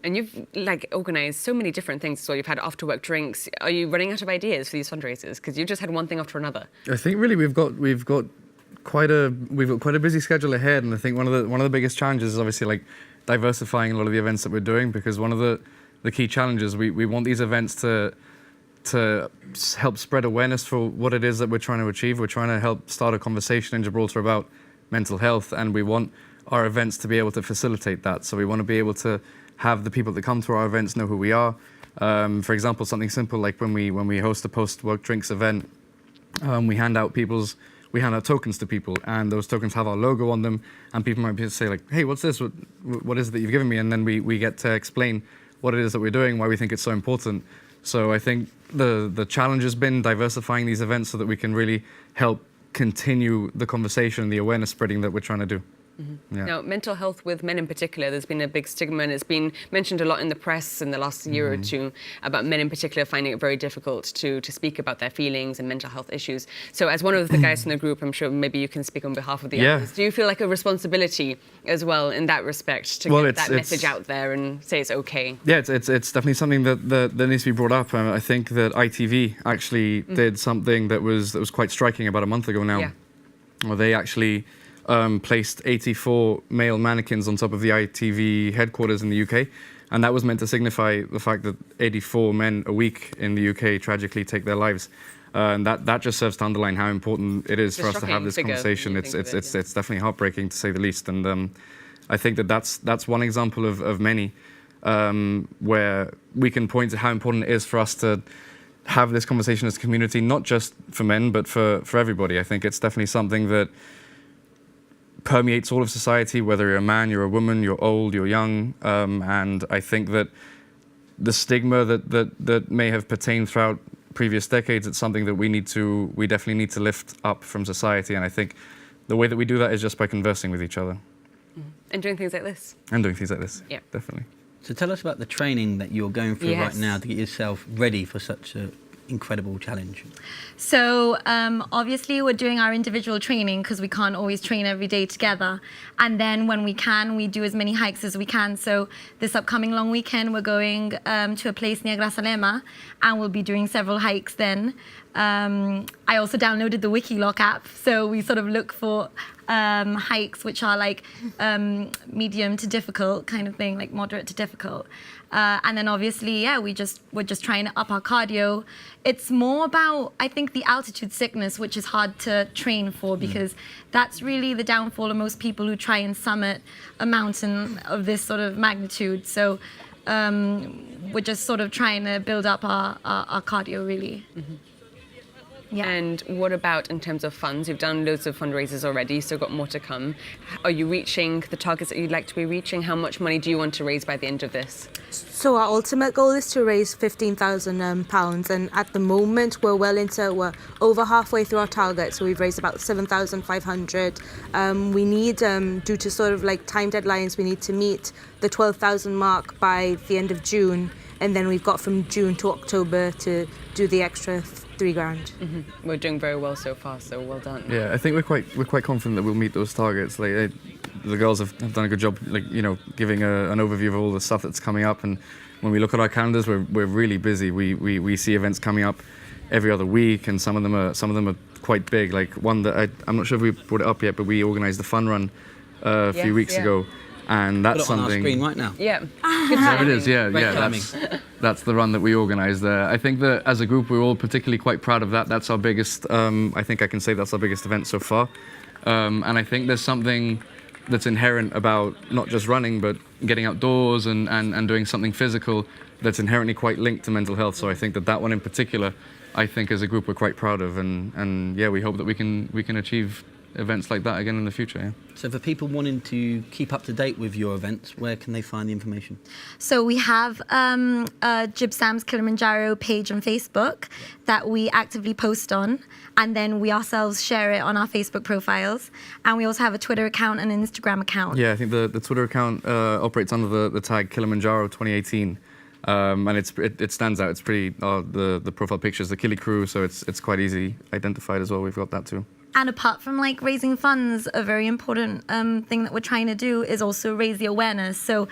And you've organised so many different things. So you've had after-work drinks. Are you running out of ideas for these fundraisers? Because you've just had one thing after another. I think really we've got quite a busy schedule ahead, and I think one of the biggest challenges is obviously like diversifying a lot of the events that we're doing, because one of the key challenges, we want these events to help spread awareness for what it is that we're trying to achieve. We're trying to help start a conversation in Gibraltar about mental health, and we want our events to be able to facilitate that. So we want to be able to have the people that come to our events know who we are. For example, something simple like when we host a post-work drinks event, we hand out tokens to people, and those tokens have our logo on them, and people might be able to say like, hey, what's this? What is it that you've given me? And then we get to explain what it is that we're doing, why we think it's so important. So I think the challenge has been diversifying these events so that we can really help continue the conversation, the awareness spreading that we're trying to do. Yeah. Now, mental health with men in particular, there's been a big stigma, and it's been mentioned a lot in the press in the last year or two about men in particular finding it very difficult to speak about their feelings and mental health issues. So as one of the guys in the group, I'm sure maybe you can speak on behalf of the others. Do you feel like a responsibility as well in that respect to get that message out there and say it's okay? Yeah, it's definitely something that needs to be brought up. I think that ITV actually did something that was quite striking about a month ago now. Yeah. Well, they actually placed 84 male mannequins on top of the ITV headquarters in the UK, and that was meant to signify the fact that 84 men a week in the UK tragically take their lives. And that just serves to underline how important it is for us to have this conversation. It's definitely heartbreaking, to say the least. And I think that's one example of many where we can point to how important it is for us to have this conversation as a community, not just for men, but for everybody. I think it's definitely something that permeates all of society, whether you're a man, you're a woman, you're old, you're young. And I think that the stigma that may have pertained throughout previous decades, it's something that we definitely need to lift up from society. And I think the way that we do that is just by conversing with each other. And doing things like this. Yeah, definitely. So tell us about the training that you're going through right now to get yourself ready for such an incredible challenge. So obviously we're doing our individual training because we can't always train every day together. And then when we can, we do as many hikes as we can. So this upcoming long weekend, we're going to a place near Grasalema, and we'll be doing several hikes then. I also downloaded the Wikiloc app, so we sort of look for hikes which are like medium to difficult kind of thing, like moderate to difficult. And then obviously, we're just trying to up our cardio. It's more about, I think, the altitude sickness, which is hard to train for, because that's really the downfall of most people who try and summit a mountain of this sort of magnitude. So we're just sort of trying to build up our cardio, really. Yeah. And what about in terms of funds? You've done loads of fundraisers already, so got more to come. Are you reaching the targets that you'd like to be reaching? How much money do you want to raise by the end of this? So our ultimate goal is to raise £15,000, and at the moment we're over halfway through our target, so we've raised about 7,500. We need, due to sort of like time deadlines, we need to meet the 12,000 mark by the end of June, and then we've got from June to October to do the extra £3,000. We're doing very well so far, so well done. Yeah, I think we're quite confident that we'll meet those targets. Like the girls have done a good job, giving an overview of all the stuff that's coming up. And when we look at our calendars, we're really busy. We see events coming up every other week, and some of them are quite big. Like one that I'm not sure if we brought it up yet, but we organised the fun run a few weeks ago. And that's something. On our screen right now. Yeah. There it is. Yeah. Timing. That's the run that we organised there. I think that as a group, we're all particularly quite proud of that. That's our biggest. I think I can say that's our biggest event so far. And I think there's something that's inherent about not just running, but getting outdoors and doing something physical that's inherently quite linked to mental health. So I think that one in particular, I think as a group we're quite proud of, and yeah, we hope that we can achieve events like that again in the future. Yeah. So for people wanting to keep up to date with your events, where can they find the information? So we have Jib Sam's Kilimanjaro page on Facebook that we actively post on, and then we ourselves share it on our Facebook profiles, and we also have a Twitter account and an Instagram account. Yeah, I think the Twitter account operates under the tag Kilimanjaro 2018. And it stands out. It's pretty, the profile picture is the KiliCrew, so it's quite easy identified as well. We've got that too. And apart from like raising funds, a very important thing that we're trying to do is also raise the awareness. So